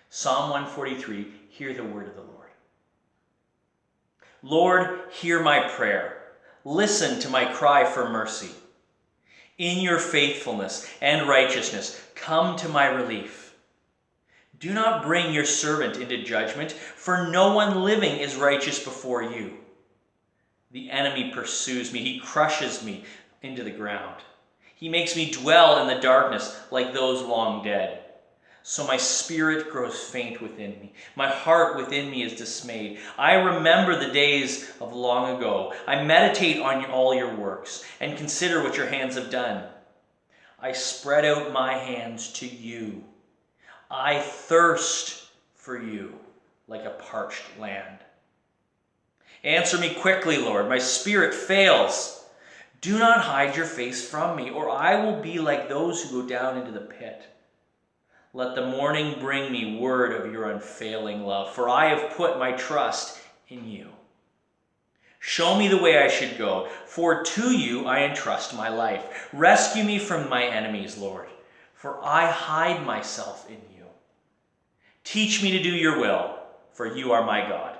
Psalm 143, hear the word of the Lord. Lord, hear my prayer. Listen to my cry for mercy. In your faithfulness and righteousness, come to my relief. Do not bring your servant into judgment, for no one living is righteous before you. The enemy pursues me. He crushes me into the ground. He makes me dwell in the darkness like those long dead. So my spirit grows faint within me. My heart within me is dismayed. I remember the days of long ago. I meditate on all your works and consider what your hands have done. I spread out my hands to you. I thirst for you like a parched land. Answer me quickly, Lord. My spirit fails. Do not hide your face from me, or I will be like those who go down into the pit. Let the morning bring me word of your unfailing love, for I have put my trust in you. Show me the way I should go, for to you I entrust my life. Rescue me from my enemies, Lord, for I hide myself in you. Teach me to do your will, for you are my God.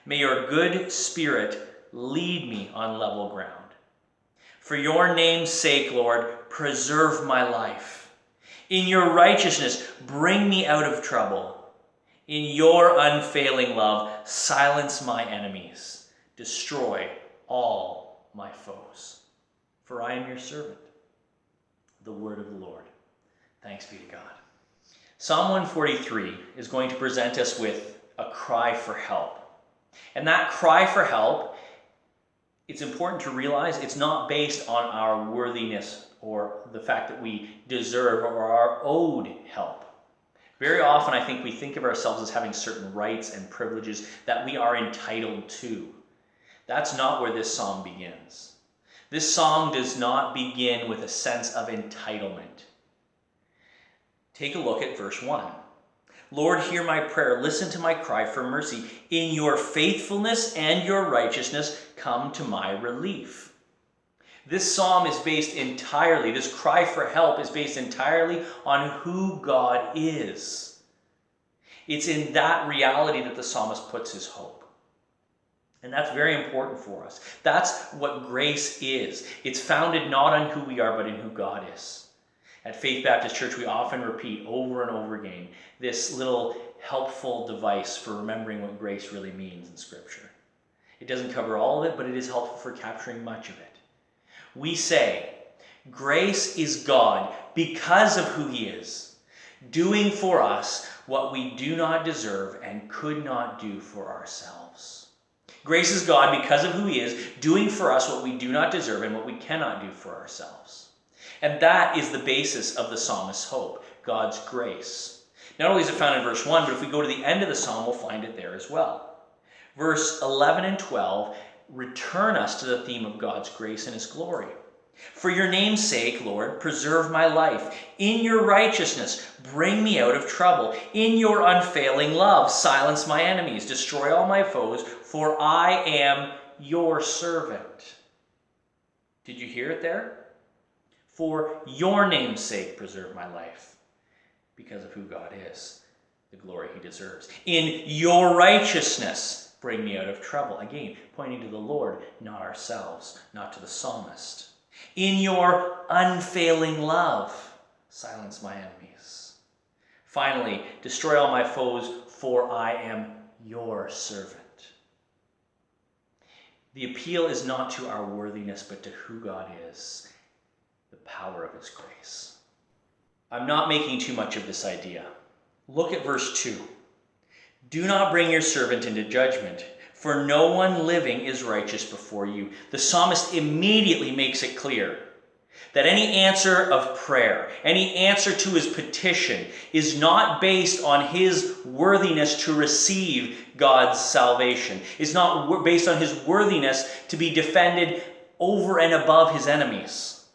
May your good spirit lead me on level ground. For your name's sake, Lord, preserve my life. In your righteousness, bring me out of trouble. In your unfailing love, silence my enemies. Destroy all my foes. For I am your servant. The word of the Lord. Thanks be to God. Psalm 143 is going to present us with a cry for help. And that cry for help, it's important to realize it's not based on our worthiness or the fact that we deserve or are owed help. Very often I think we think of ourselves as having certain rights and privileges that we are entitled to. That's not where this psalm begins. This psalm does not begin with a sense of entitlement. Take a look at verse 1. Lord, hear my prayer. Listen to my cry for mercy. In your faithfulness and your righteousness, come to my relief. This psalm is based entirely, this cry for help is based entirely on who God is. It's in that reality that the psalmist puts his hope. And that's very important for us. That's what grace is. It's founded not on who we are, but in who God is. At Faith Baptist Church, we often repeat over and over again this little helpful device for remembering what grace really means in Scripture. It doesn't cover all of it, but it is helpful for capturing much of it. We say, grace is God because of who he is, doing for us what we do not deserve and could not do for ourselves. Grace is God because of who he is, doing for us what we do not deserve and what we cannot do for ourselves. And that is the basis of the psalmist's hope, God's grace. Not only is it found in verse 1, but if we go to the end of the psalm, we'll find it there as well. Verse 11 and 12 return us to the theme of God's grace and his glory. For your name's sake, Lord, preserve my life. In your righteousness, bring me out of trouble. In your unfailing love, silence my enemies. Destroy all my foes, for I am your servant. Did you hear it there? For your name's sake, preserve my life. Because of who God is, the glory he deserves. In your righteousness, bring me out of trouble. Again, pointing to the Lord, not ourselves, not to the psalmist. In your unfailing love, silence my enemies. Finally, destroy all my foes, for I am your servant. The appeal is not to our worthiness, but to who God is, the power of his grace. I'm not making too much of this idea. Look at verse 2. Do not bring your servant into judgment, for no one living is righteous before you. The psalmist immediately makes it clear that any answer of prayer, any answer to his petition, is not based on his worthiness to receive God's salvation. It's not based on his worthiness to be defended over and above his enemies.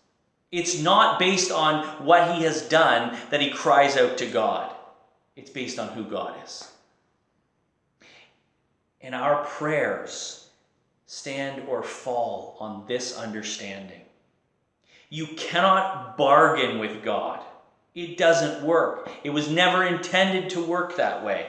It's not based on what he has done that he cries out to God. It's based on who God is. And our prayers stand or fall on this understanding. You cannot bargain with God It doesn't work. It was never intended to work that way.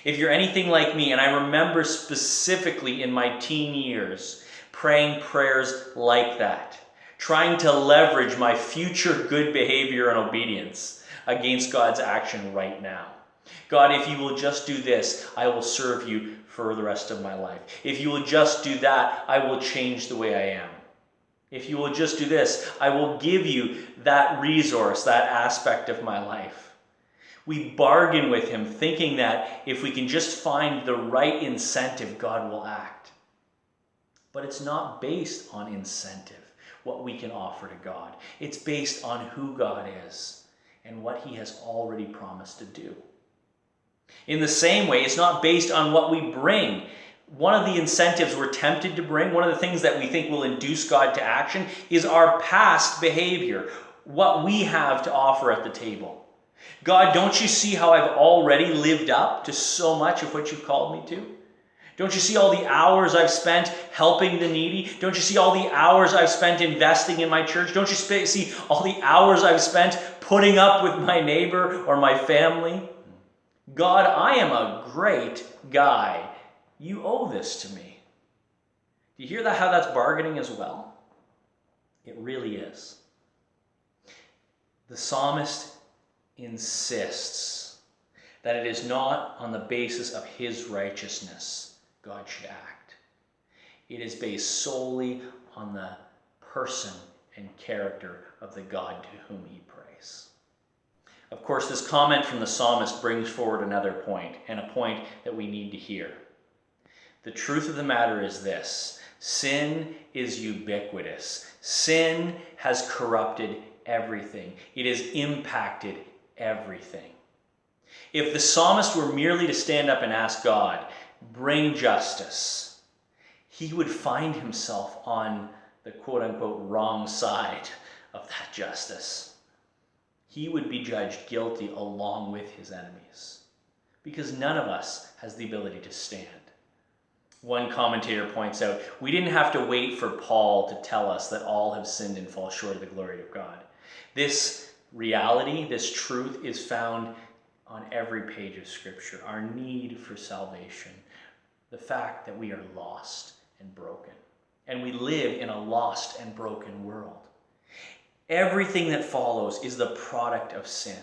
If you're anything like me, and I remember specifically in my teen years praying prayers like that, trying to leverage my future good behavior and obedience against God's action right now. God, if you will just do this, I will serve you for the rest of my life. If you will just do that, I will change the way I am. If you will just do this, I will give you that resource, that aspect of my life. We bargain with him thinking that if we can just find the right incentive, God will act. But it's not based on incentive, what we can offer to God. It's based on who God is and what he has already promised to do. In the same way, it's not based on what we bring. One of the incentives we're tempted to bring, one of the things that we think will induce God to action, is our past behavior, what we have to offer at the table. God, don't you see how I've already lived up to so much of what you've called me to? Don't you see all the hours I've spent helping the needy? Don't you see all the hours I've spent investing in my church? Don't you see all the hours I've spent putting up with my neighbor or my family? God, I am a great guy. You owe this to me. Do you hear that? How that's bargaining as well? It really is. The psalmist insists that it is not on the basis of his righteousness God should act. It is based solely on the person and character of the God to whom he prays. Of course, this comment from the psalmist brings forward another point, and a point that we need to hear. The truth of the matter is this: sin is ubiquitous. Sin has corrupted everything. It has impacted everything. If the psalmist were merely to stand up and ask God, bring justice, he would find himself on the quote-unquote wrong side of that justice. He would be judged guilty along with his enemies, because none of us has the ability to stand. One commentator points out, we didn't have to wait for Paul to tell us that all have sinned and fall short of the glory of God. This reality, this truth is found on every page of Scripture. Our need for salvation, the fact that we are lost and broken, and we live in a lost and broken world. Everything that follows is the product of sin.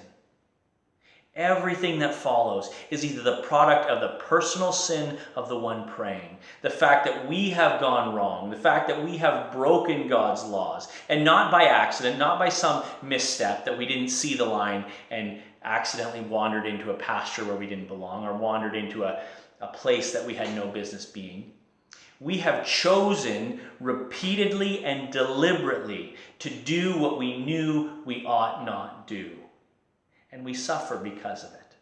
Everything that follows is either the product of the personal sin of the one praying, the fact that we have gone wrong, the fact that we have broken God's laws, and not by accident, not by some misstep that we didn't see the line and accidentally wandered into a pasture where we didn't belong, or wandered into a place that we had no business being. We have chosen repeatedly and deliberately to do what we knew we ought not do. And we suffer because of it.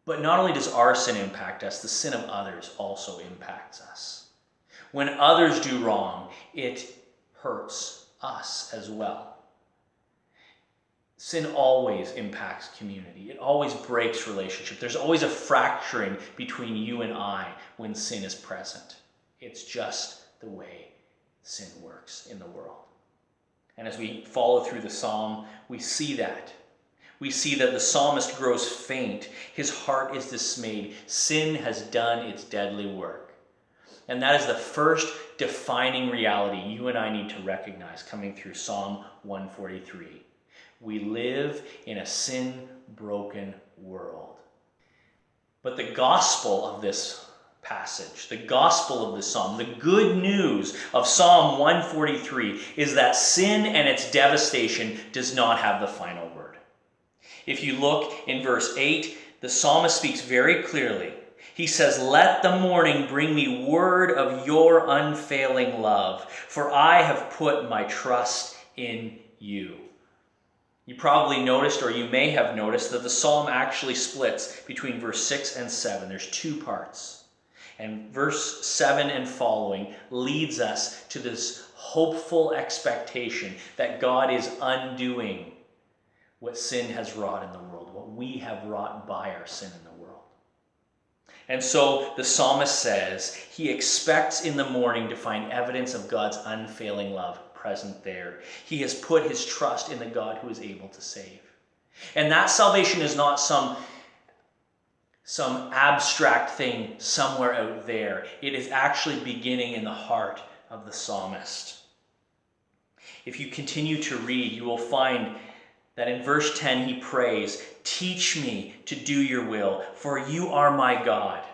But not only does our sin impact us, the sin of others also impacts us. When others do wrong, it hurts us as well. Sin always impacts community. It always breaks relationship. There's always a fracturing between you and I when sin is present. It's just the way sin works in the world. And as we follow through the psalm, we see that. We see that the psalmist grows faint. His heart is dismayed. Sin has done its deadly work. And that is the first defining reality you and I need to recognize coming through Psalm 143. We live in a sin-broken world. But the gospel of this passage, the gospel of the psalm, the good news of Psalm 143 is that sin and its devastation does not have the final word. If you look in verse 8, the psalmist speaks very clearly. He says, "Let the morning bring me word of your unfailing love, for I have put my trust in you." You probably noticed, or you may have noticed, that the psalm actually splits between verse 6 and 7. There's two parts. And verse 7 and following leads us to this hopeful expectation that God is undoing what sin has wrought in the world, what we have wrought by our sin in the world. And so the psalmist says he expects in the morning to find evidence of God's unfailing love, present there. He has put his trust in the God who is able to save. And that salvation is not some abstract thing somewhere out there. It is actually beginning in the heart of the psalmist. If you continue to read, you will find that in verse 10 he prays, "Teach me to do your will, for you are my God.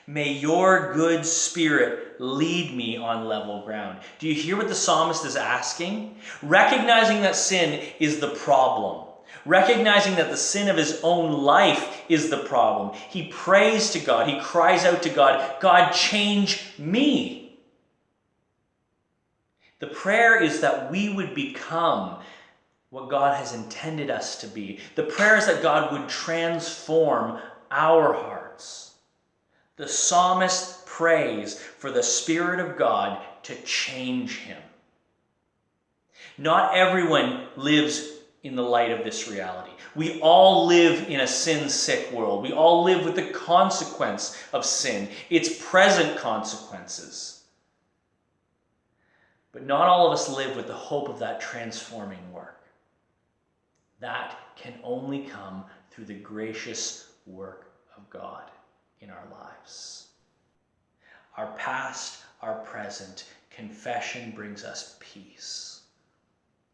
May your good spirit lead me on level ground." Do you hear what the psalmist is asking? Recognizing that sin is the problem. Recognizing that the sin of his own life is the problem. He prays to God. He cries out to God, "God, change me." The prayer is that we would become what God has intended us to be. The prayer is that God would transform our hearts. The psalmist prays for the Spirit of God to change him. Not everyone lives in the light of this reality. We all live in a sin-sick world. We all live with the consequence of sin, its present consequences. But not all of us live with the hope of that transforming work. That can only come through the gracious work of God in our lives. Our past, our present, confession brings us peace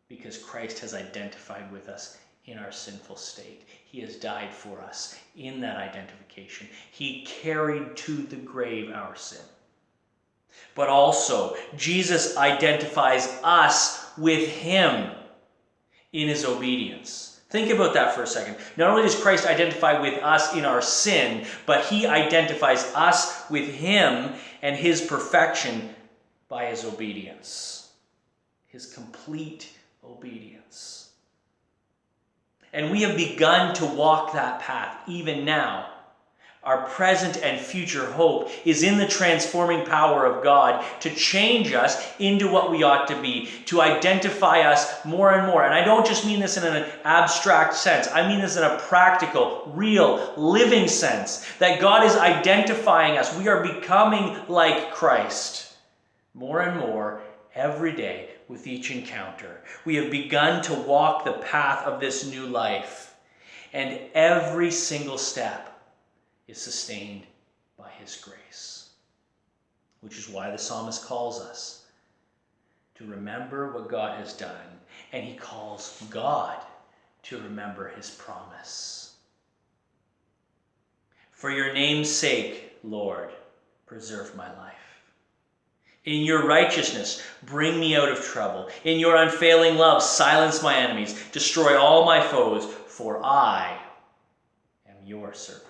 because Christ has identified with us in our sinful state. He has died for us in that identification. He carried to the grave our sin. But also, Jesus identifies us with him in his obedience. Think about that for a second. Not only does Christ identify with us in our sin, but he identifies us with him and his perfection by his obedience. His complete obedience. And we have begun to walk that path even now. Our present and future hope is in the transforming power of God to change us into what we ought to be, to identify us more and more. And I don't just mean this in an abstract sense. I mean this in a practical, real, living sense. That God is identifying us. We are becoming like Christ more and more every day with each encounter. We have begun to walk the path of this new life. And every single step is sustained by his grace. Which is why the psalmist calls us to remember what God has done, and he calls God to remember his promise. For your name's sake, Lord, preserve my life. In your righteousness, bring me out of trouble. In your unfailing love, silence my enemies. Destroy all my foes, for I am your servant.